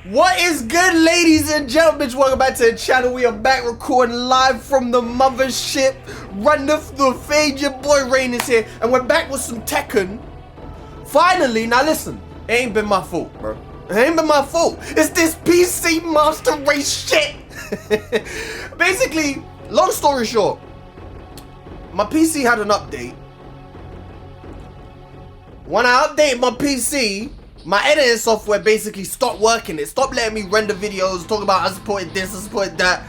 What is good, ladies and gentlemen? Welcome back to the channel. We are back recording live from the mothership. Run the fade, your boy Reina is here, and we're back with some Tekken. Finally, now listen, it ain't been my fault, bro. It ain't been my fault. It's this PC Master Race shit. Basically, long story short, my PC had an update. When I updated my PC, my editing software basically stopped working. It stopped letting me render videos, talk about I supported this, I supported that.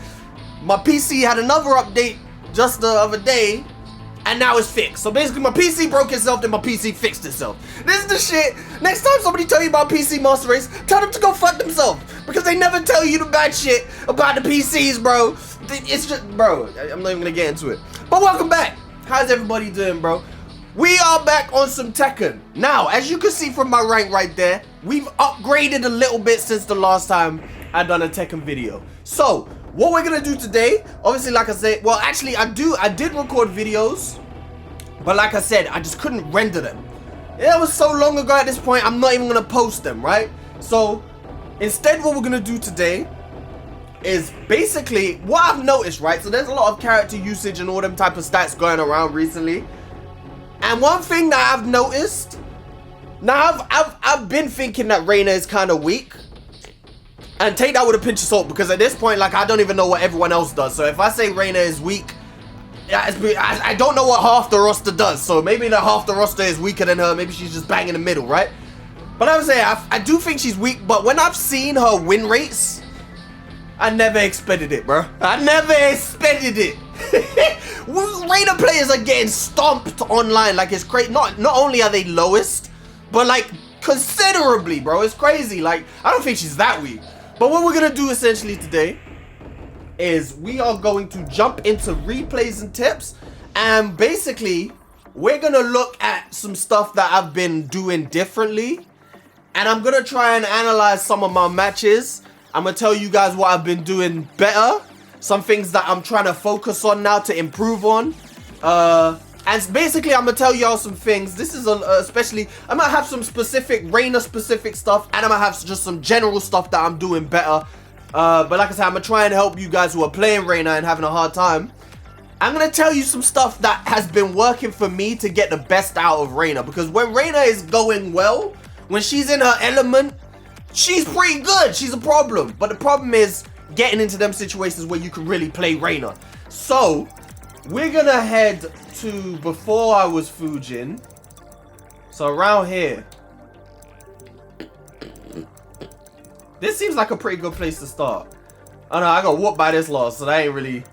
My PC had another update just the other day, and now it's fixed. So basically my PC broke itself, then my PC fixed itself. This is the shit. Next time somebody tell you about PC Master Race, tell them to go fuck themselves. Because they never tell you the bad shit about the PCs, bro. It's just, bro, I'm not even gonna get into it. But welcome back. How's everybody doing, bro? We are back on some Tekken. Now, as you can see from my rank right there, we've upgraded a little bit since the last time I done a Tekken video. So, what we're gonna do today, obviously, like I said, well, actually, I did record videos, but like I said, I just couldn't render them. It was so long ago at this point, I'm not even gonna post them, right? So, instead, what we're gonna do today is basically what I've noticed, right? So, there's a lot of character usage and all them type of stats going around recently. And one thing that I've noticed, now I've been thinking that Reina is kind of weak, and take that with a pinch of salt, because at this point, like, I don't even know what everyone else does. So if I say Reina is weak, I don't know what half the roster does. So maybe that half the roster is weaker than her. Maybe she's just bang in the middle, right? But I would say I do think she's weak. But when I've seen her win rates, I never expected it, bro. I never expected it. Reina players are getting stomped online like it's crazy. Not only are they lowest, but like considerably, bro. It's crazy. Like, I don't think she's that weak. But what we're gonna do essentially today is we are going to jump into replays and tips, and basically we're gonna look at some stuff that I've been doing differently, and I'm gonna try and analyze some of my matches. I'm gonna tell you guys what I've been doing better, some things that I'm trying to focus on now to improve on, and basically I'm gonna tell y'all some things. This is especially, I'm gonna have some specific Reina specific stuff, and I'm gonna have just some general stuff that I'm doing better. But like I said, I'm gonna try and help you guys who are playing Reina and having a hard time. I'm gonna tell you some stuff that has been working for me to get the best out of Reina, because when Reina is going well, when she's in her element, she's pretty good. She's a problem. But the problem is getting into them situations where you can really play Reina. So, we're gonna head to before I was FUJIN. So, around here. This seems like a pretty good place to start. Oh no, I got whooped by this loss, so that ain't really...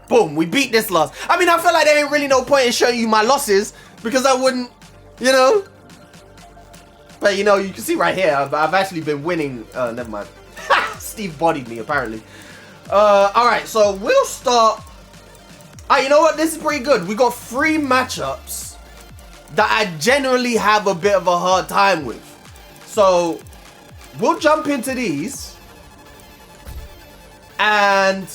Boom, we beat this loss. I mean, I feel like there ain't really no point in showing you my losses, because I wouldn't, you know... But you know, you can see right here, I've actually been winning. Never mind. Steve bodied me, apparently. Alright, so we'll start. You know what? This is pretty good. We got 3 matchups that I generally have a bit of a hard time with. So, we'll jump into these. And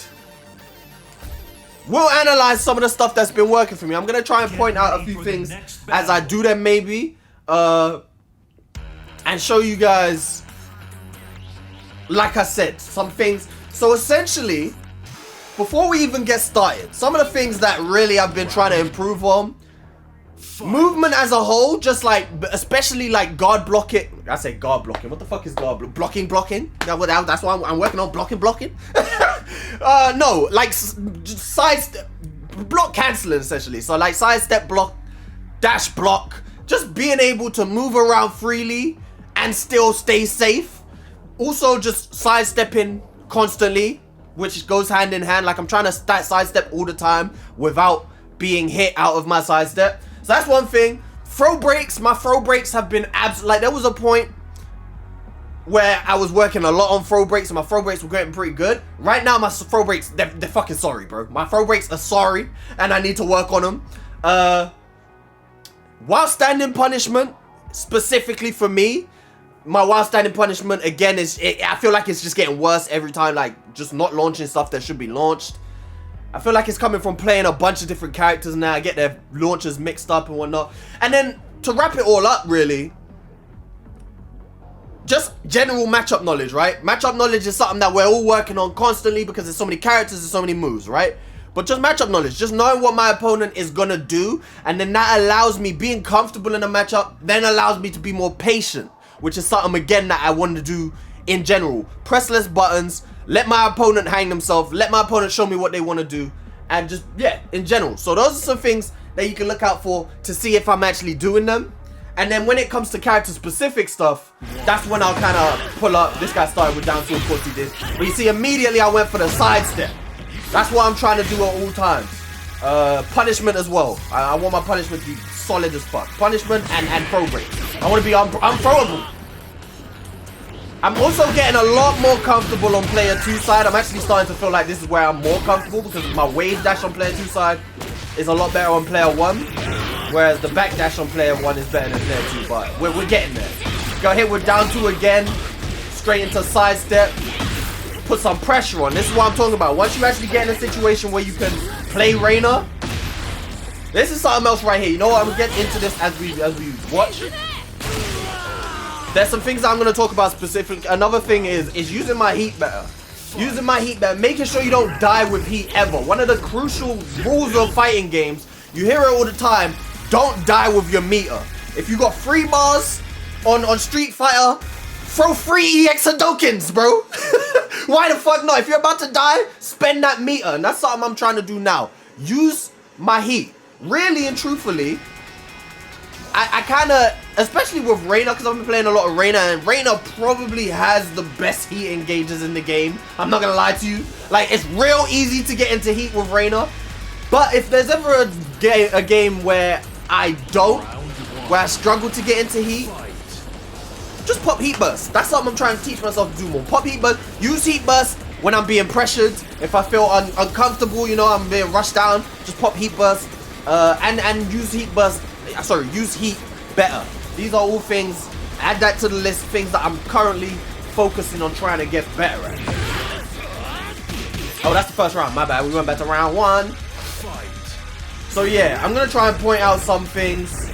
we'll analyze some of the stuff that's been working for me. I'm going to try and point out a few things as I do them, maybe. And show you guys, like I said, some things. So essentially, before we even get started, some of the things that really I've been trying to improve on. Movement as a whole, just like, especially like guard blocking. I say guard blocking. What the fuck is guard blocking? That's why I'm working on blocking. No, like side block canceling essentially. So like sidestep block, dash block, just being able to move around freely and still stay safe. Also just sidestepping constantly, which goes hand in hand. Like I'm trying to sidestep all the time without being hit out of my sidestep. So that's one thing. Throw breaks, my throw breaks have been like there was a point where I was working a lot on throw breaks and my throw breaks were getting pretty good. Right now my throw breaks, they're fucking sorry, bro. My throw breaks are sorry and I need to work on them. While standing punishment, specifically for me, my while standing punishment again I feel like it's just getting worse every time, like just not launching stuff that should be launched. I feel like it's coming from playing a bunch of different characters now. I get their launchers mixed up and whatnot. And then to wrap it all up, really, just general matchup knowledge, right? Matchup knowledge is something that we're all working on constantly because there's so many characters and so many moves, right? But just matchup knowledge, just knowing what my opponent is gonna do, and then that allows me, being comfortable in a matchup, then allows me to be more patient, which is something, again, that I want to do in general. Press less buttons, let my opponent hang themselves, let my opponent show me what they want to do, and just, yeah, in general. So those are some things that you can look out for to see if I'm actually doing them. And then when it comes to character-specific stuff, that's when I'll kind of pull up. This guy started with down two, of course he did. But you see, immediately I went for the sidestep. That's what I'm trying to do at all times. Punishment as well. I want my punishment to be solid as fuck. Punishment and throw break. I want to be unthrowable. I'm also getting a lot more comfortable on player 2 side. I'm actually starting to feel like this is where I'm more comfortable because my wave dash on player 2 side is a lot better on player 1. Whereas the back dash on player 1 is better than player 2. But we're getting there. Go hit with down 2 again. Straight into sidestep. Put some pressure on. This is what I'm talking about. Once you actually get in a situation where you can play Reina, this is something else right here. You know what? I'm gonna get into this as we watch. There's some things that I'm gonna talk about specifically. Another thing is using my heat better. Using my heat better. Making sure you don't die with heat ever. One of the crucial rules of fighting games. You hear it all the time. Don't die with your meter. If you got 3 bars on Street Fighter, throw 3 EX Hadokens, bro. Why the fuck not? If you're about to die, spend that meter. And that's something I'm trying to do now. Use my heat. Really and truthfully, I kind of, especially with Reina, because I've been playing a lot of Reina, and Reina probably has the best heat engages in the game. I'm not going to lie to you. Like, it's real easy to get into heat with Reina. But if there's ever a game where I struggle to get into heat, just pop heat burst. That's something I'm trying to teach myself to do more. Pop heat burst. Use heat burst when I'm being pressured. If I feel uncomfortable, you know, I'm being rushed down, just pop heat burst. And use heat burst. Sorry, use heat better. These are all things. Add that to the list. Things that I'm currently focusing on trying to get better at. Oh, that's the first round. My bad. We went back to round 1. So yeah, I'm gonna try and point out some things.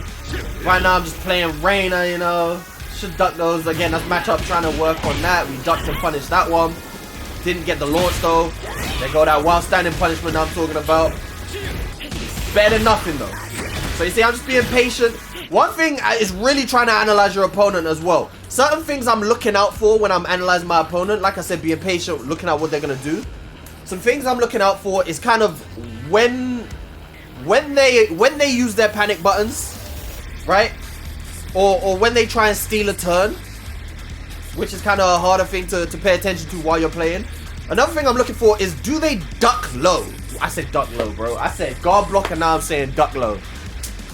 Right now, I'm just playing Reina. You know. Should duck those. Again, that's matchup trying to work on that. We ducked and punished that one. Didn't get the launch though. There go that while standing punishment I'm talking about. Better than nothing though. So you see, I'm just being patient. One thing is really trying to analyze your opponent as well. Certain things I'm looking out for when I'm analyzing my opponent. Like I said, being patient, looking at what they're gonna do. Some things I'm looking out for is kind of when they use their panic buttons, right? Or when they try and steal a turn, which is kind of a harder thing to pay attention to while you're playing. Another thing I'm looking for is, do they duck low? I said duck low, bro. I said guard block, and now I'm saying duck low.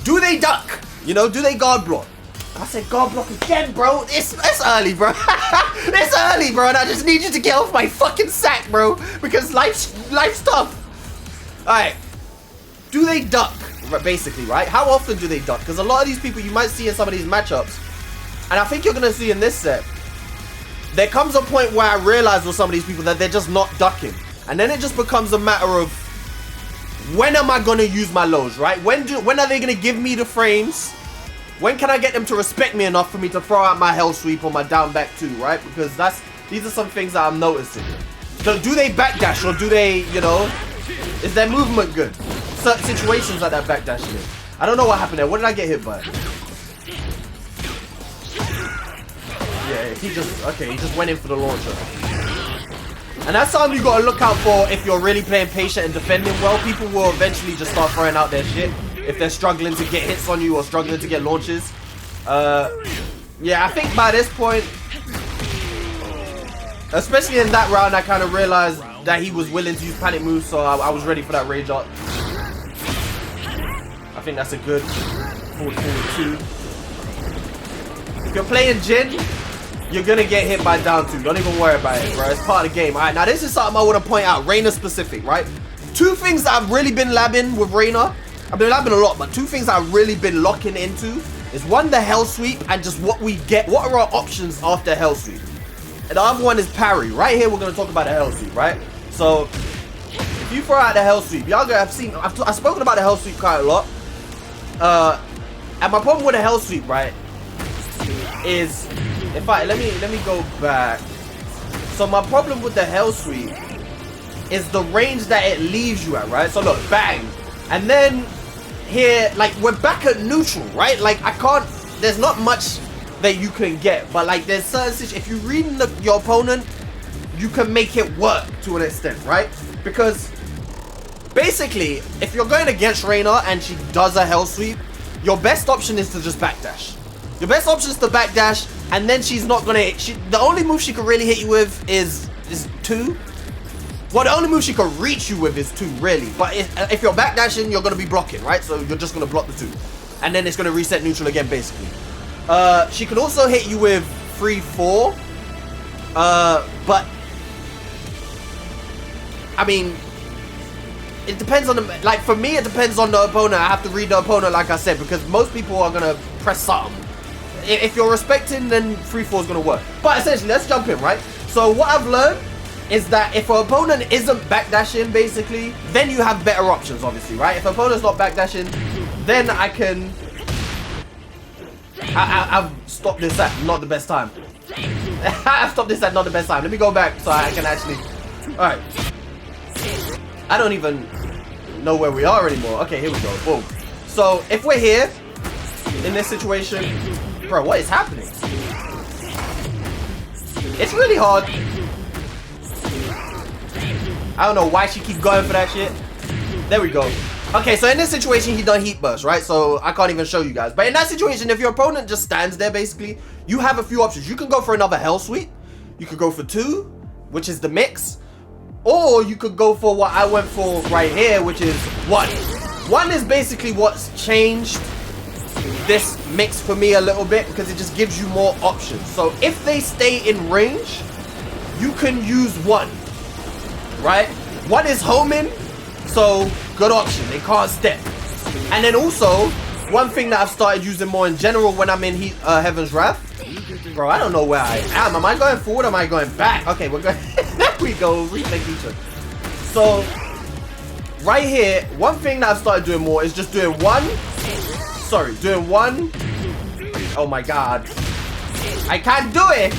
Do they duck? You know, do they guard block? I said guard block again, bro. It's early, bro. It's early, bro, and I just need you to get off my fucking sack, bro, because life's tough. All right. Do they duck? Basically, right? How often do they duck? Because a lot of these people you might see in some of these matchups, and I think you're going to see in this set, there comes a point where I realize with some of these people that they're just not ducking. And then it just becomes a matter of, when am I going to use my lows, right? When are they going to give me the frames? When can I get them to respect me enough for me to throw out my hell sweep or my down back too, right? Because these are some things that I'm noticing. So do they backdash, or do they, you know, is their movement good? Certain situations like that backdashing. I don't know what happened there. What did I get hit by? Yeah, he just went in for the launcher. And that's something you gotta look out for if you're really playing patient and defending well. People will eventually just start throwing out their shit if they're struggling to get hits on you or struggling to get launches. Yeah, I think by this point, especially in that round, I kind of realized that he was willing to use panic moves, so I was ready for that rage art. I think that's a good forward 2. If you're playing Jin, you're gonna get hit by down 2. Don't even worry about it, bro. It's part of the game. Alright, now this is something I want to point out. Reina specific, right? 2 things that I've really been labbing with Reina. I've been labbing a lot, but 2 things I've really been locking into is, one, the hell sweep, and just what we get. What are our options after hell sweep? And the other one is parry. Right here, we're gonna talk about the hell sweep, right? So, if you throw out the hell sweep, y'all have seen, I've spoken about the hell sweep quite a lot. And my problem with the hell sweep, right, is if I let me go back. So my problem with the hell sweep is the range that it leaves you at, right? So look, bang, and then here, like, we're back at neutral, right? Like, I can't, there's not much that you can get, but like there's certain situations, if you read your opponent, you can make it work to an extent, right? Because basically, if you're going against Reina and she does a hell sweep, your best option is to just backdash. Your best option is to backdash, and then she's not gonna the only move she can really hit you with is 2. Well, the only move she can reach you with is 2, really. But if you're backdashing, you're gonna be blocking, right? So you're just gonna block the 2, and then it's gonna reset neutral again, basically. She can also hit you with 3-4. But I mean, it depends on the, like, for me, it depends on the opponent. I have to read the opponent, like I said, because most people are gonna press something. If you're respecting, then 3-4 is gonna work. But essentially, let's jump in, right? So what I've learned is that if an opponent isn't backdashing, basically, then you have better options, obviously, right? If an opponent's not backdashing, then I can... I've stopped this at not the best time. I've stopped this at not the best time. Let me go back so I can actually... Alright. I don't even know where we are anymore. Okay, here we go. Boom. So, if we're here, in this situation... Bro, what is happening? It's really hard. I don't know why she keeps going for that shit. There we go. Okay, so in this situation, he done heat burst, right? So I can't even show you guys. But in that situation, if your opponent just stands there, basically, you have a few options. You can go for another hell sweep. You could go for 2, which is the mix. Or you could go for what I went for right here, which is 1. 1 is basically what's changed this mix for me a little bit, because it just gives you more options. So if they stay in range, you can use 1, right? 1 is homing, so good option. They can't step. And then also, one thing that I've started using more in general when I'm in Heaven's Wrath. Bro, I don't know where I am. Am I going forward or am I going back? Okay, we're going... There we go. Replay feature. So, right here, one thing that I've started doing more is just doing 1... Sorry, doing 1... Oh my god. I can't do it!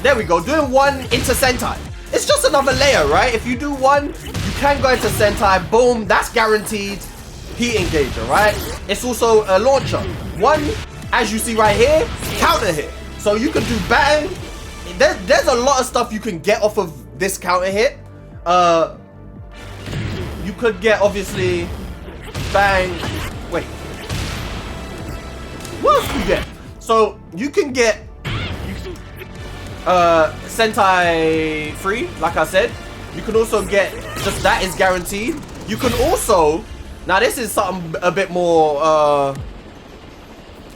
There we go. Doing 1 into Sentai. It's just another layer, right? If you do 1, you can go into Sentai. Boom. That's guaranteed heat engager, right? It's also a launcher. 1, as you see right here, counter hit. So you can do bang. There's a lot of stuff you can get off of this counter hit. You could get, obviously, bang. Wait. What else do you get? So you can get Sentai free, like I said. You can also get, just that is guaranteed. You can also, now this is something a bit more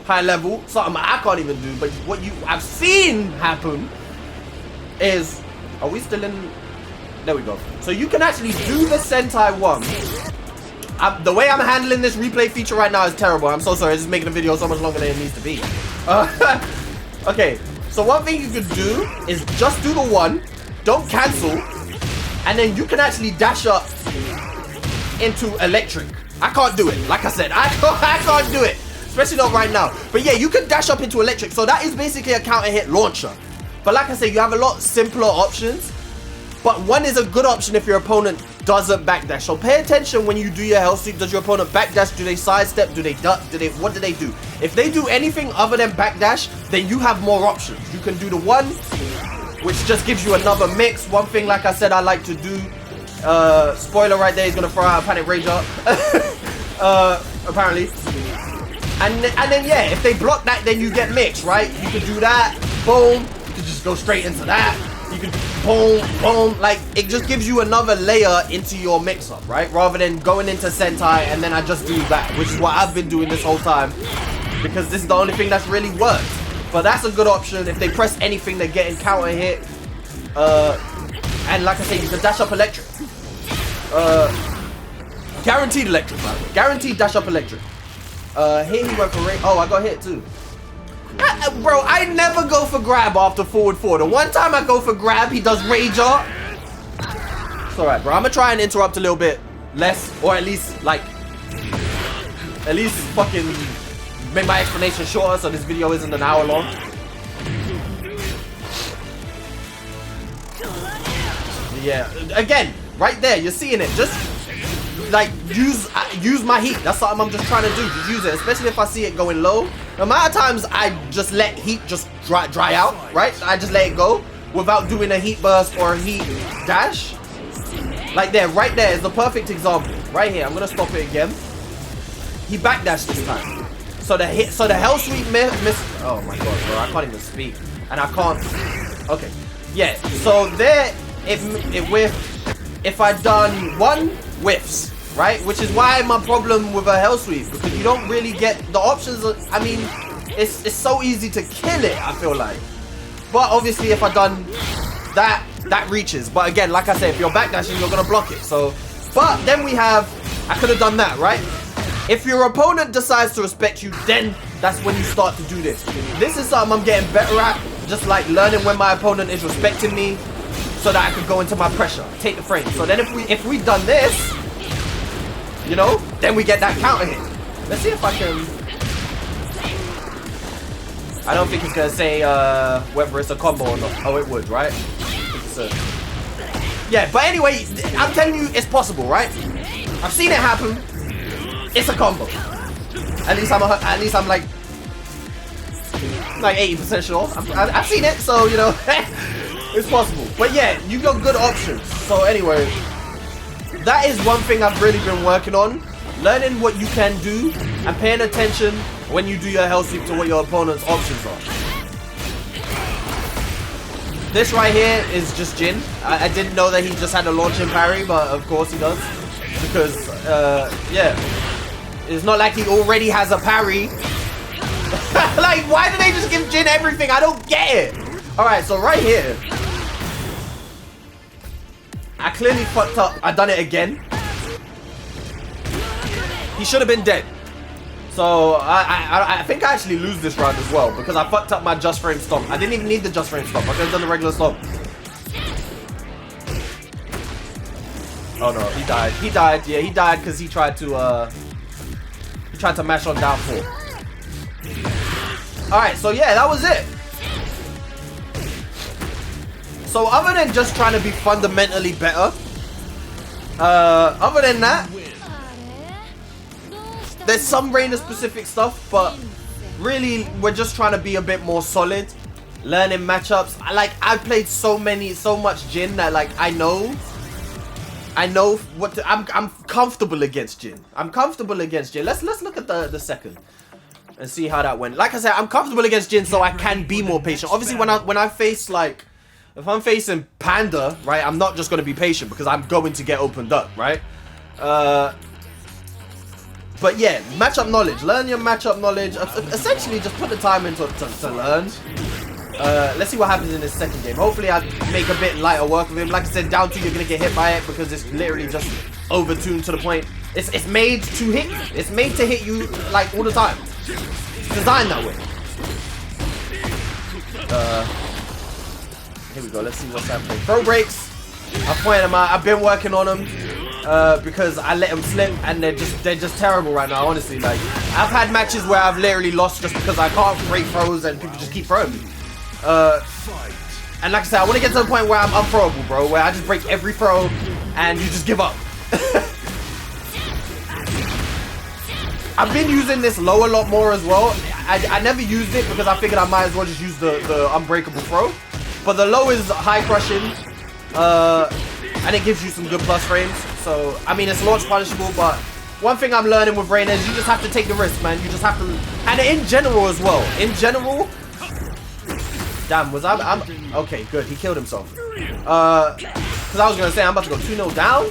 high level, something I can't even do, but what I've seen happen is, are we still in? There we go. So you can actually do the Sentai 1. The way I'm handling this replay feature right now is terrible. I'm so sorry. It's just making the video so much longer than it needs to be. Okay. So one thing you could do is just do the 1. Don't cancel. And then you can actually dash up into electric. I can't do it. Like I said, I can't do it. Especially not right now. But yeah, you can dash up into electric. So that is basically a counter hit launcher. But like I said, you have a lot simpler options. But 1 is a good option if your opponent doesn't backdash. So pay attention when you do your hell sweep. Does your opponent backdash? Do they sidestep? Do they duck? What do they do? If they do anything other than backdash, then you have more options. You can do the 1, which just gives you another mix. One thing, like I said, I like to do. Spoiler right there, he's gonna throw out a panic rager. Apparently. And then yeah, if they block that, then you get mixed, right? You can do that. Boom. You can just go straight into that. You can boom, boom, like it just gives you another layer into your mix-up, right? Rather than going into Sentai and then I just do that, which is what I've been doing this whole time, because this is the only thing that's really worked. But that's a good option. If they press anything, they're getting counter hit. And like I said, you can dash up electric. Guaranteed electric, by the way. Guaranteed dash up electric. Here he went for Reina. Oh, I got hit too. Bro, I never go for grab after forward 4. The one time I go for grab, he does rage art. It's alright, bro. I'm gonna try and interrupt a little bit less, or at least, like, fucking make my explanation shorter so this video isn't an hour long. Yeah, again, right there, you're seeing it. Just like use my heat. That's something I'm just trying to do. Just use it, especially if I see it going low. The amount of times I just let heat just dry out, right? I just let it go without doing a heat burst or a heat dash. Like there, right there is the perfect example. Right here, I'm gonna stop it again. He backdashed this time. So the hell sweep miss. Oh my god, bro, I can't even speak, and I can't. Okay, yeah. So there, it whiffed. If I'd done one whiffs, right, which is why my problem with a hell sweep, because you don't really get the options. I mean, it's so easy to kill it, I feel like. But obviously, if I'd done that reaches. But again, like I said, if you're backdashing, you're gonna block it. So, but then we have, I could have done that, right? If your opponent decides to respect you, then that's when you start to do this. This is something I'm getting better at, just like learning when my opponent is respecting me, so that I could go into my pressure, take the frame. So then if we've done this, you know, then we get that counter hit. Let's see if I can. I don't think it's gonna say whether it's a combo or not. Oh, it would, right? Yeah, but anyway, I'm telling you, it's possible, right? I've seen it happen. It's a combo. At least I'm like 80% sure. I've seen it, so you know, it's possible. But yeah, you got good options. So anyway, that is one thing I've really been working on, learning what you can do and paying attention when you do your hell sweep to what your opponent's options are. This right here is just Jin. I didn't know that he just had a launching parry, but of course he does. Because, yeah. It's not like he already has a parry. Like, why do they just give Jin everything? I don't get it. Alright, so right here. I clearly fucked up. I done it again. He should have been dead. So, I think I actually lose this round as well, because I fucked up my just frame stomp. I didn't even need the just frame stomp. I could have done the regular stomp. Oh no, he died. He died. Yeah, he died because he tried to mash on down 4. Alright, so yeah, that was it. So other than just trying to be fundamentally better, other than that, there's some Reina specific stuff, but really we're just trying to be a bit more solid, learning matchups. I've played so much Jin that like I know what to, I'm comfortable against Jin. I'm comfortable against Jin. Let's look at the second and see how that went. Like I said, I'm comfortable against Jin, so I can be more patient. Obviously, when I face like, if I'm facing Panda, right, I'm not just gonna be patient because I'm going to get opened up, right? But yeah, matchup knowledge. Learn your matchup knowledge. Essentially, just put the time into to learn. Let's see what happens in this second game. Hopefully, I make a bit lighter work of him. Like I said, down 2, you're gonna get hit by it because it's literally just overtuned to the point. It's made to hit you. It's made to hit you like all the time. It's designed that way. Here we go. Let's see what's happening. Throw breaks. I pointed them out. I've been working on them. Because I let them slip and they're just terrible right now, honestly. Like, I've had matches where I've literally lost just because I can't break throws and people just keep throwing me. And like I said, I want to get to the point where I'm unthrowable, bro, where I just break every throw and you just give up. I've been using this low a lot more as well. I never used it because I figured I might as well just use the unbreakable throw. But the low is high crushing, and it gives you some good plus frames. So, I mean, it's launch punishable, but one thing I'm learning with Reina is you just have to take the risk, man. You just have to, and in general as well. In general, damn, I'm okay, good. He killed himself. Because I was gonna say I'm about to go 2-0 down.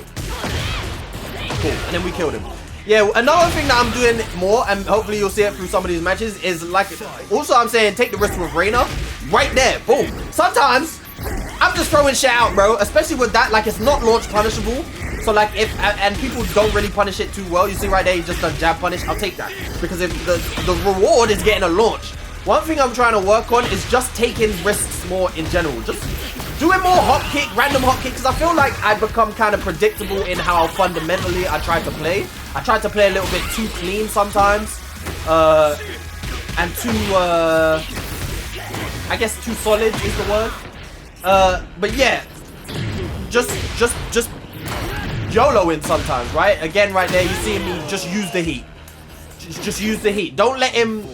Cool, and then we killed him. Yeah, another thing that I'm doing more, and hopefully you'll see it through some of these matches, is like, also I'm saying take the risk with Reina. Right there, boom. Sometimes I'm just throwing shit out, bro. Especially with that, like, it's not launch punishable. So like, if and people don't really punish it too well. You see right there, he just done jab punish. I'll take that because if the reward is getting a launch. One thing I'm trying to work on is just taking risks more in general. Just doing more hop kick, random hop kick, because I feel like I become kind of predictable in how fundamentally I try to play. I try to play a little bit too clean sometimes, and too I guess too solid is the word. But yeah, just YOLOing sometimes, right? Again, right there, you see me just use the heat. Just use the heat. Don't let him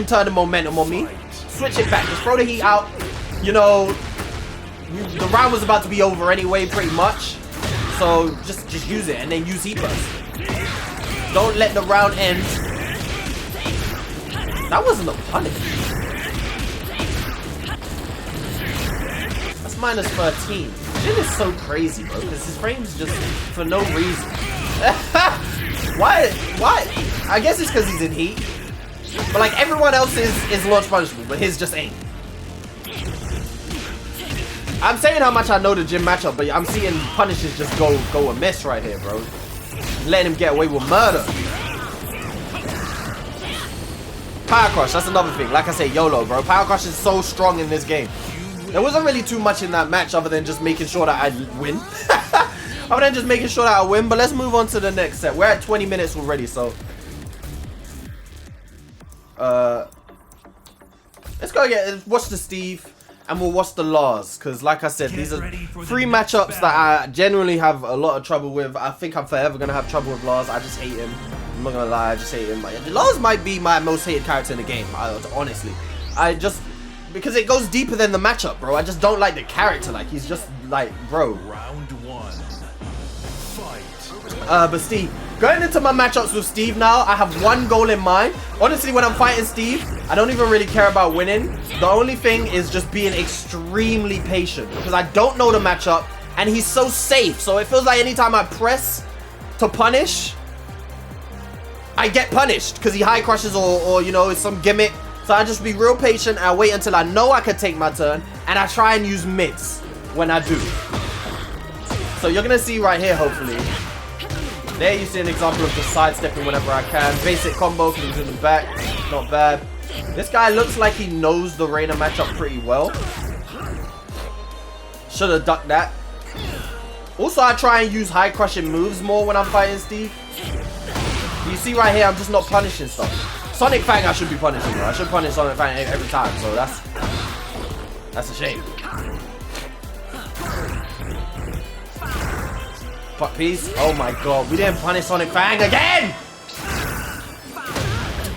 turn the momentum on me. Switch it back. Just throw the heat out. You know, the round was about to be over anyway, pretty much. So just use it and then use heat burst. Don't let the round end. That wasn't a punish. That's minus 13. Jin is so crazy, bro, because his frame's just for no reason. Why? I guess it's because he's in heat. But like everyone else is launch punishable, but his just ain't. I'm saying how much I know the Jin matchup, but I'm seeing punishes just go amiss right here, bro. Letting him get away with murder. Power Crush, that's another thing. Like I say, YOLO, bro. Power Crush is so strong in this game. There wasn't really too much in that match other than just making sure that I win. Other than just making sure that I win. But let's move on to the next set. We're at 20 minutes already, so... let's go watch the Steve. And we'll watch the Lars. Because like I said, these are 3 matchups that I genuinely have a lot of trouble with. I think I'm forever going to have trouble with Lars. I just hate him. I'm not going to lie. I just hate him. Lars might be my most hated character in the game. Honestly. Because it goes deeper than the matchup, bro. I just don't like the character. Like, he's just, like, bro. Round 1. Fight. But Steve, going into my matchups with Steve now, I have one goal in mind. Honestly, when I'm fighting Steve, I don't even really care about winning. The only thing is just being extremely patient. Because I don't know the matchup, and he's so safe. So it feels like anytime I press to punish, I get punished. Because he high crushes or, you know, it's some gimmick. So I just be real patient. I wait until I know I can take my turn, and I try and use mids when I do. So you're gonna see right here, hopefully. There you see an example of just sidestepping whenever I can. Basic combo, comes in the back, not bad. This guy looks like he knows the Reina matchup pretty well. Should have ducked that. Also, I try and use high crushing moves more when I'm fighting Steve. You see right here, I'm just not punishing stuff. Sonic Fang I should be punishing, bro. I should punish Sonic Fang every time, so that's a shame. Fuck piece. Oh my god, we didn't punish Sonic Fang again!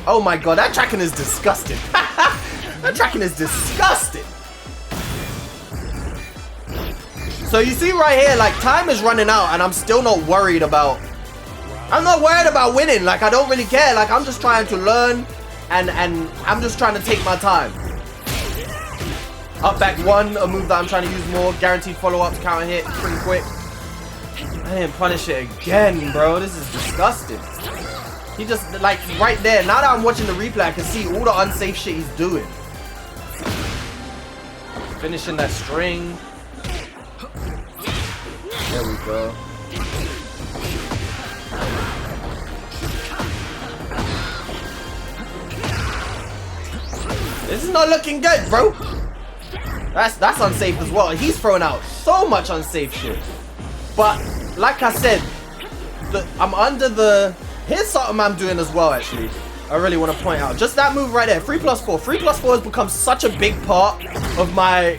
Oh my god, that tracking is disgusting. That tracking is disgusting. So you see right here, like, time is running out and I'm still not worried about... I'm not worried about winning. Like, I don't really care. Like, I'm just trying to learn and I'm just trying to take my time. Up back 1, a move that I'm trying to use more. Guaranteed follow-up to counter hit pretty quick. I didn't punish it again, bro. This is disgusting. He just, like, right there. Now that I'm watching the replay, I can see all the unsafe shit he's doing. Finishing that string. There we go. This is not looking good, bro. That's unsafe as well. He's throwing out so much unsafe shit. But like I said, I'm under the... Here's something I'm doing as well, actually. I really want to point out. Just that move right there. 3+4. 3+4 has become such a big part of my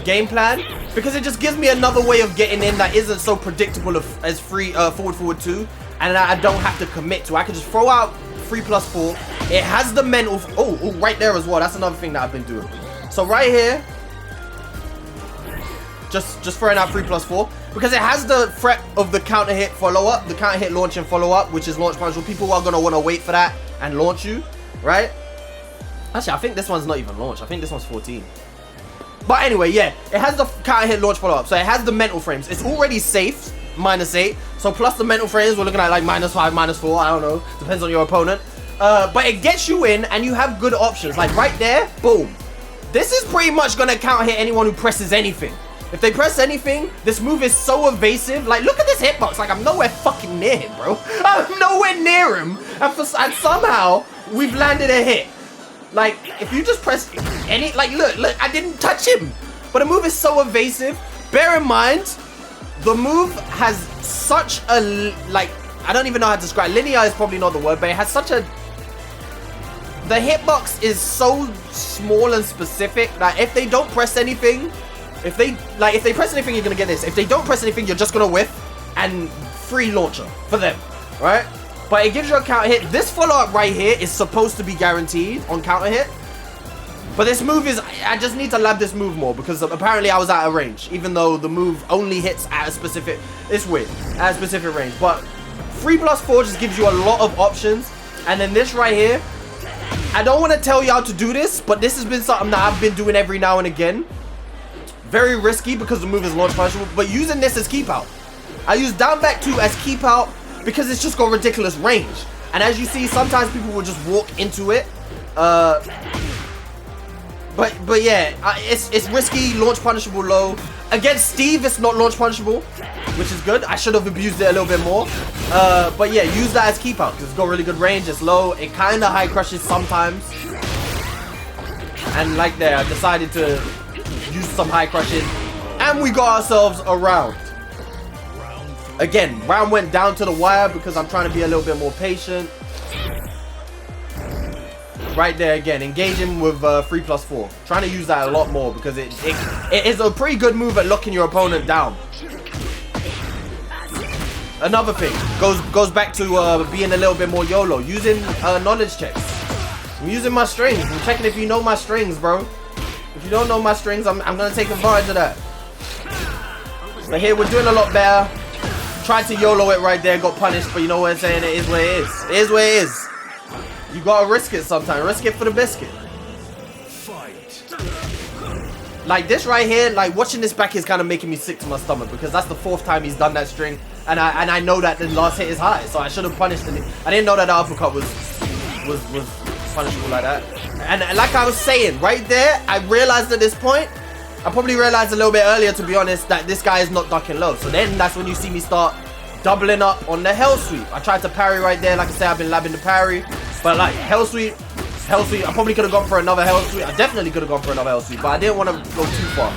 game plan. Because it just gives me another way of getting in that isn't so predictable as forward 2. And I don't have to commit to. I can just throw out 3+4. It has the mental... Oh, right there as well. That's another thing that I've been doing. So right here... Just throwing out 3+4. Because it has the threat of the counter hit follow-up. The counter hit launch and follow-up. Which is launch punishable. People are going to want to wait for that and launch you. Right? Actually, I think this one's not even launch. I think this one's 14. But anyway, yeah. It has the counter hit launch follow-up. So it has the mental frames. It's already safe. -8. So plus the mental frames, we're looking at like -5, -4. I don't know. Depends on your opponent. But it gets you in and you have good options. Like right there, boom. This is pretty much going to counter hit anyone who presses anything. If they press anything, this move is so evasive. Like, look at this hitbox. Like, I'm nowhere fucking near him, bro. I'm nowhere near him. And somehow, we've landed a hit. Like, if you just press any... Like, look, I didn't touch him. But the move is so evasive. Bear in mind, the move has such a... Like, I don't even know how to describe it. Linear is probably not the word, but it has such a... The hitbox is so small and specific that if they don't press anything... If they press anything, you're gonna get this. If they don't press anything, you're just gonna whiff and free launcher for them, right? But it gives you a counter hit. This follow-up right here is supposed to be guaranteed on counter hit. But this move is, I just need to lab this move more because apparently I was out of range, even though the move only hits at a specific, it's weird, at a specific range. But 3+4 just gives you a lot of options. And then this right here, I don't want to tell y'all to do this, but this has been something that I've been doing every now and again. Very risky because the move is launch punishable, but using this as keep out. I use down back 2 as keep out because it's just got ridiculous range. And as you see, sometimes people will just walk into it. But yeah, it's risky, launch punishable low. Against Steve, it's not launch punishable, which is good. I should have abused it a little bit more. But yeah, use that as keep out because it's got really good range. It's low. It kind of high crushes sometimes. And like there, I decided to use some high crushing. And we got ourselves a round. Again, round went down to the wire because I'm trying to be a little bit more patient. Right there again, engaging with 3+4. Trying to use that a lot more because it is a pretty good move at locking your opponent down. Another thing goes back to being a little bit more YOLO, using knowledge checks. I'm using my strings. I'm checking if you know my strings, bro. If you don't know my strings, I'm gonna take advantage of that. But here we're doing a lot better. Tried to YOLO it right there, got punished, but you know what I'm saying? It is what it is. It is what it is. You gotta risk it sometimes. Risk it for the biscuit. Fight. Like this right here, like watching this back is kind of making me sick to my stomach because that's the 4th time he's done that string, and I know that the last hit is high, so I should have punished him. I didn't know that the uppercut was punishable like that. And like I was saying, right there, I realized at this point, I probably realized a little bit earlier, to be honest, that this guy is not ducking low. So then that's when you see me start doubling up on the hell sweep. I tried to parry right there. Like I said, I've been labbing the parry. But like hell sweep, I probably could have gone for another hell sweep. I definitely could have gone for another hell sweep, but I didn't want to go too far.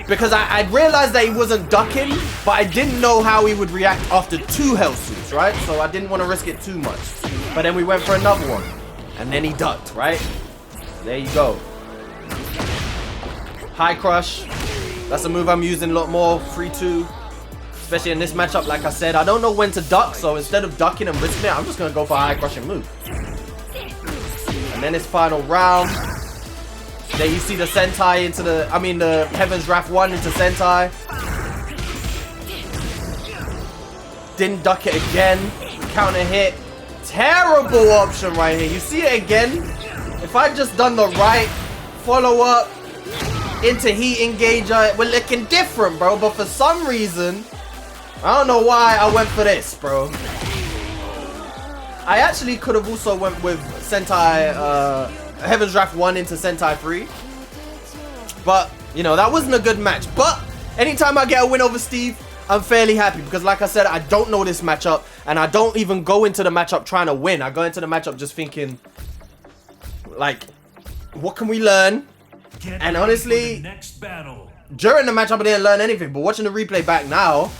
Because I realized that he wasn't ducking, but I didn't know how he would react after 2 hell sweeps, right? So I didn't want to risk it too much. But then we went for another one. And then he ducked, right? There you go. High crush. That's a move I'm using a lot more. 3-2. Especially in this matchup, like I said. I don't know when to duck, so instead of ducking and risking it, I'm just going to go for a high crushing move. And then his final round. There you see the Sentai into the... I mean, the Heaven's Wrath 1 into Sentai. Didn't duck it again. Counter hit. Terrible option right here. You see it again? If I just done the right follow-up into heat engager, we're looking different, bro. But for some reason, I don't know why I went for this, bro. I actually could have also went with Sentai, Heaven's Wrath 1 into Sentai 3. But, you know, that wasn't a good match. But anytime I get a win over Steve, I'm fairly happy. Because like I said, I don't know this matchup. And I don't even go into the matchup trying to win. I go into the matchup just thinking, like, what can we learn? And honestly, during the matchup, I didn't learn anything. But watching the replay back now,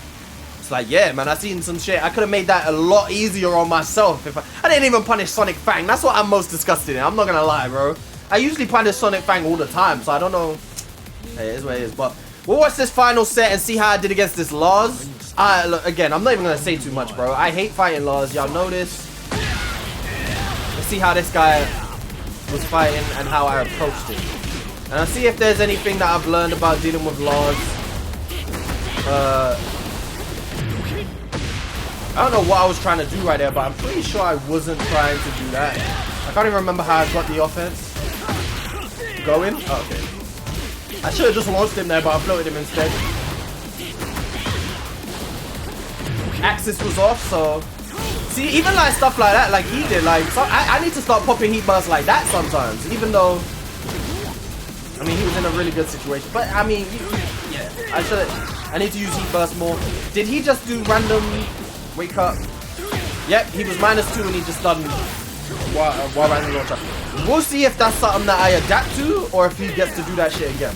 it's like, yeah, man, I seen some shit. I could have made that a lot easier on myself. If I didn't even punish Sonic Fang. That's what I'm most disgusted in. I'm not going to lie, bro. I usually punish Sonic Fang all the time. So I don't know. Hey, it is what it is. But we'll watch this final set and see how I did against this Lars. Look, again, I'm not even going to say too much, bro. I hate fighting Lars. Y'all know this. Let's see how this guy was fighting and how I approached him. And I'll see if there's anything that I've learned about dealing with Lars. I don't know what I was trying to do right there, but I'm pretty sure I wasn't trying to do that. I can't even remember how I got the offense going. Oh, okay. I should have just launched him there, but I floated him instead. Axis was off, so... See, even like stuff like that, like he did, like... So I need to start popping heat bursts like that sometimes, even though... I mean, he was in a really good situation. But, I mean, yeah. I need to use heat burst more. Did he just do random... Wake up. Yep, he was -2 and he just done while random launcher. We'll see if that's something that I adapt to or if he gets to do that shit again.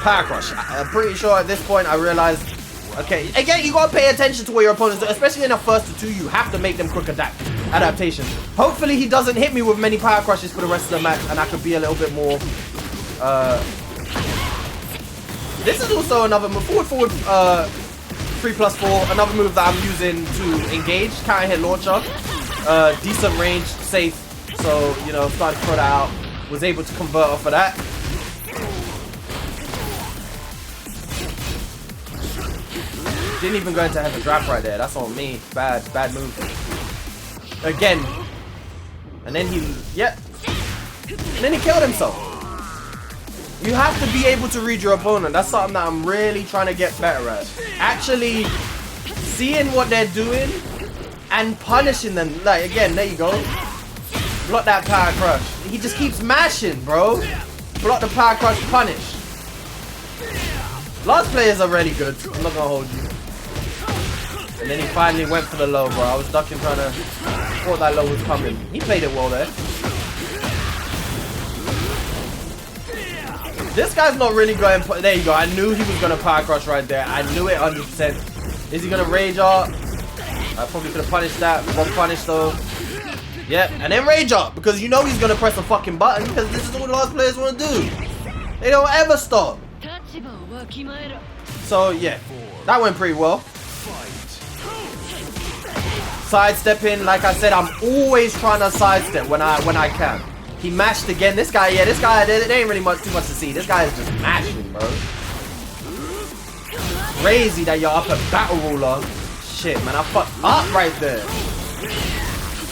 Power crush. I'm pretty sure at this point I realized, okay, again, you gotta pay attention to what your opponents do, especially in the first to 2. You have to make them quick adaptations. Hopefully he doesn't hit me with many power crushes for the rest of the match and I could be a little bit more This is also another move. Forward, 3+4. Another move that I'm using to engage. Counter hit launcher. Decent range, safe. So, you know, started to throw that out. Was able to convert off of that. Didn't even go into heaven draft right there. That's on me. Bad move. Again. And then he, yeah. And then he killed himself. You have to be able to read your opponent. That's something that I'm really trying to get better at. Actually seeing what they're doing and punishing them. Like, again, there you go. Block that power crush. He just keeps mashing, bro. Block the power crush, punish. Last players are really good. I'm not gonna hold you. And then he finally went for the low, bro. I was ducking, trying to thought that low was coming. He played it well there. This guy's not really going. There you go. I knew he was gonna power crush right there. I knew it 100%. Is he gonna rage art? I probably could have punished that. Won't punish though. Yep, and then rage art because you know he's gonna press a fucking button because this is what last players want to do. They don't ever stop. So yeah, that went pretty well. Sidestepping, like I said, I'm always trying to sidestep when I can. He mashed again. This guy, yeah, this guy, there ain't really too much to see. This guy is just mashing, bro. Crazy that you're up at Battle Ruler. Shit, man, I fucked up right there.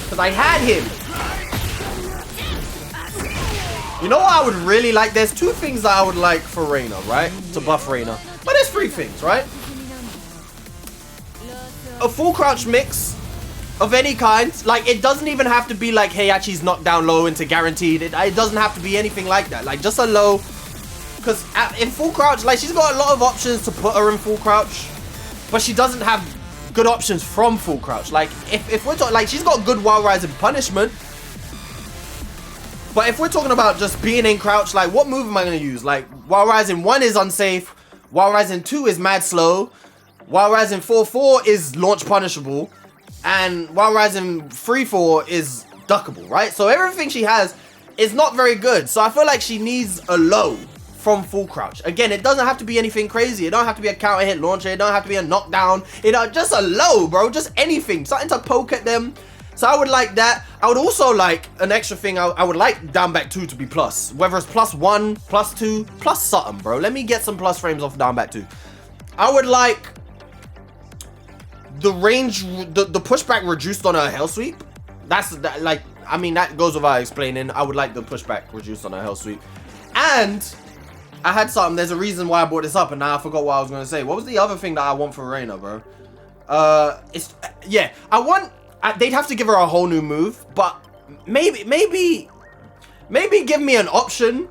Because I had him. You know what I would really like? There's two things that I would like for Reina, right? To buff Reina. But there's three things, right? A full crouch mix of any kind. Like, it doesn't even have to be like Heihachi's knocked down low into guaranteed. It doesn't have to be anything like that. Like, just a low. Because in full crouch, like, she's got a lot of options to put her in full crouch. But she doesn't have good options from full crouch. Like, if we're talking, like, she's got good wild rising punishment. But if we're talking about just being in crouch, like, what move am I going to use? Like, wild rising 1 is unsafe. Wild rising 2 is mad slow. Wild rising 4/4 is launch punishable. And Wild Rising 3/4 is duckable, right? So everything she has is not very good. So I feel like she needs a low from full crouch. Again, it doesn't have to be anything crazy. It don't have to be a counter hit launcher. It don't have to be a knockdown. Just a low, bro. Just anything. Something to poke at them. So I would like that. I would also like an extra thing. I would like down back 2 to be plus. Whether it's +1, +2, plus something, bro. Let me get some plus frames off down back 2. I would like the range, the pushback reduced on her hell sweep. That's like, I mean, that goes without explaining. I would like the pushback reduced on her hell sweep. And I had something. There's a reason why I brought this up, and now I forgot what I was gonna say. What was the other thing that I want for Reina, bro? Yeah, I want. They'd have to give her a whole new move, but maybe give me an option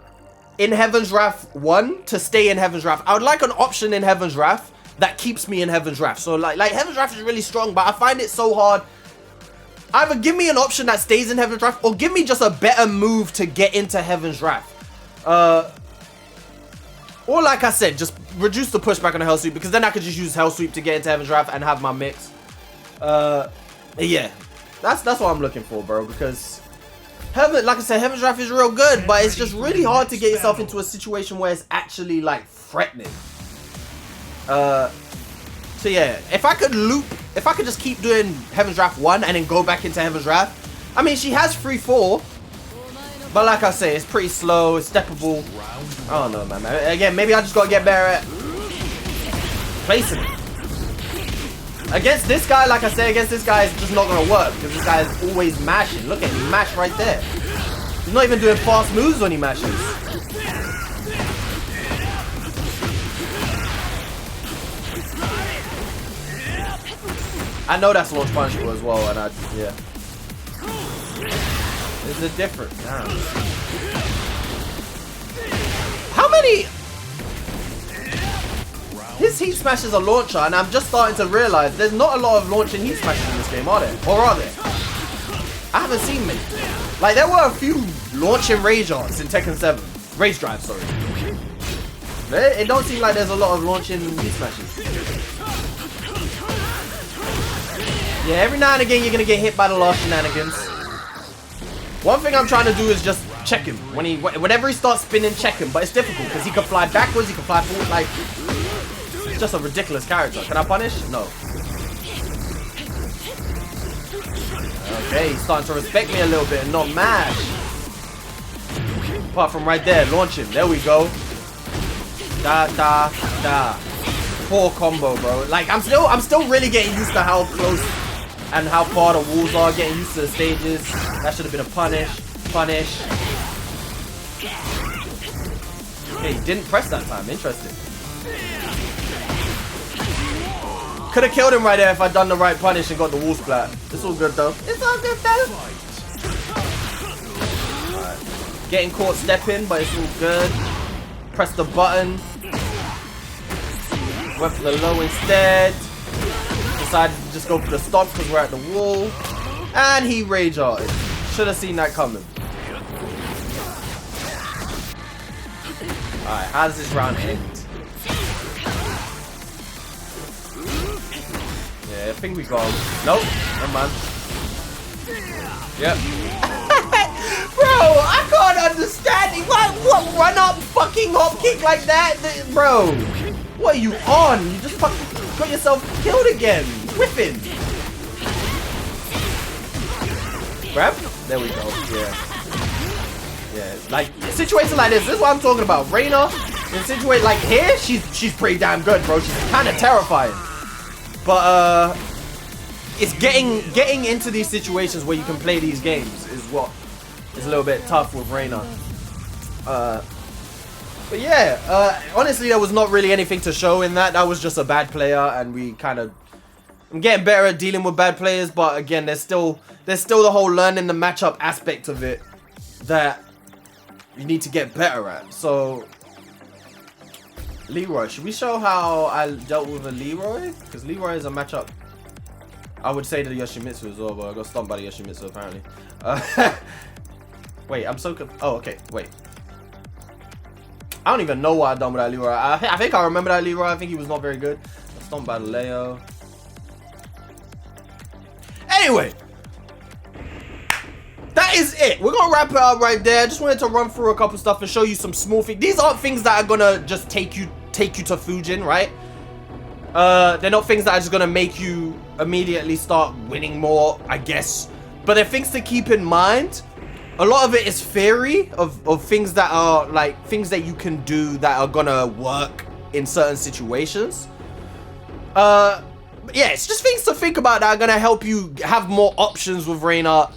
in Heaven's Wrath 1 to stay in Heaven's Wrath. I would like an option in Heaven's Wrath that keeps me in Heaven's Wrath. So like Heaven's Wrath is really strong, but I find it so hard. Either give me an option that stays in Heaven's Wrath, or give me just a better move to get into Heaven's Wrath. Or like I said, just reduce the pushback on the Hell Sweep, because then I could just use Hell Sweep to get into Heaven's Wrath and have my mix. Yeah, that's what I'm looking for, bro, because like I said, Heaven's Wrath is real good, but it's just really hard to get yourself into a situation where it's actually like threatening. So yeah, if I could just keep doing Heaven's Wrath 1 and then go back into Heaven's Wrath. I mean, she has 3/4, but like I say, it's pretty slow, it's steppable. I don't know, man. Again, maybe I just gotta get better at placing it. Against this guy, like I say, against this guy, it's just not gonna work because this guy is always mashing. Look at him, he mashed right there. He's not even doing fast moves when he mashes. I know that's launch punishable as well, and yeah. There's a difference. How many? His heat smashes a launcher, and I'm just starting to realize there's not a lot of launching heat smashes in this game, are there? Or are there? I haven't seen many. Like, there were a few launching rage arts in Tekken 7. Rage drive, sorry. It don't seem like there's a lot of launching heat smashes. Yeah, every now and again you're gonna get hit by the last shenanigans. One thing I'm trying to do is just check him. Whenever he starts spinning, check him. But it's difficult because he can fly backwards, he can fly forward. Like, it's just a ridiculous character. Can I punish? No. Okay, he's starting to respect me a little bit and not mash. Apart from right there, launch him. There we go. Da da da. Poor combo, bro. Like, I'm still really getting used to how close and how far the walls are. Getting used to the stages. That should have been a punish. Punish. Okay, he didn't press that time. Interesting. Could have killed him right there if I'd done the right punish and got the wall splat. It's all good though. It's all good though. Alright. Getting caught stepping, but it's all good. Press the button. Went for the low instead. Decided to just go for the stop because we're at the wall. And he rage arted. Should have seen that coming. Alright, how does this round end? Yeah, I think we got him. Nope, never mind. Yep. Bro, I can't understand it. What run up fucking hop kick like that? Bro, what are you on? You just fucking got yourself killed again. Whipping. Grab? There we go. Yeah. Yeah, like situations like this is what I'm talking about. Reina, in situations like here, she's pretty damn good, bro. She's kind of terrifying. But it's getting into these situations where you can play these games is what is a little bit tough with Reina. But yeah, honestly, there was not really anything to show in that. That was just a bad player, and I'm getting better at dealing with bad players. But again, there's still the whole learning the matchup aspect of it that you need to get better at. So, Leroy, should we show how I dealt with a Leroy? Because Leroy is a matchup. I would say to the Yoshimitsu as well, but I got stumped by the Yoshimitsu apparently. Wait, I'm so oh, okay, wait. I don't even know what I done with that Leroy. I think I remember that Leroy. I think he was not very good. Got stumped by the Leo. Anyway. That is it. We're gonna wrap it up right there. Just wanted to run through a couple stuff and show you some small things. These aren't things that are gonna just take you to FUJIN, right? They're not things that are just gonna make you immediately start winning more, I guess. But they're things to keep in mind. A lot of it is theory of things that are like things that you can do that are gonna work in certain situations. But yeah, it's just things to think about that are gonna help you have more options with Reina.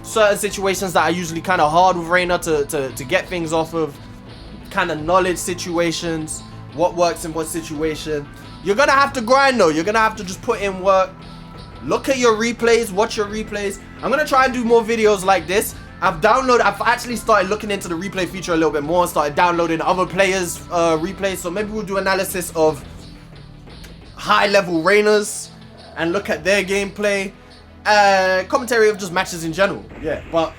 Certain situations that are usually kind of hard with Reina to get things off of. Kind of knowledge situations. What works in what situation. You're going to have to grind though. You're going to have to just put in work. Look at your replays. Watch your replays. I'm going to try and do more videos like this. I've actually started looking into the replay feature a little bit more. And started downloading other players' replays. So maybe we'll do analysis of high level Reinas. And look at their gameplay. Commentary of just matches in general. Yeah, but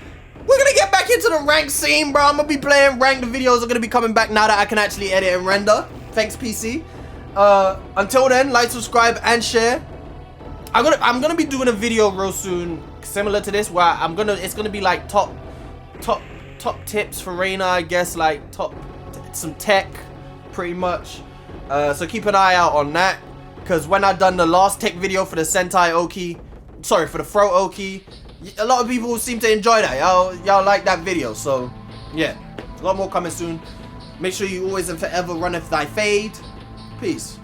we're gonna get back into the rank scene, bro. I'm gonna be playing rank. The videos are gonna be coming back now that I can actually edit and render. Thanks, PC. Until then, like, subscribe, and share. I'm gonna be doing a video real soon, similar to this, where it's gonna be like top tips for Reina, I guess, like some tech, pretty much. So keep an eye out on that, because when I done the last tech video for the Sentai Oki. Sorry, for the Throat Oki. A lot of people seem to enjoy that. Y'all like that video. So, yeah. A lot more coming soon. Make sure you always and forever runneth thy fade. Peace.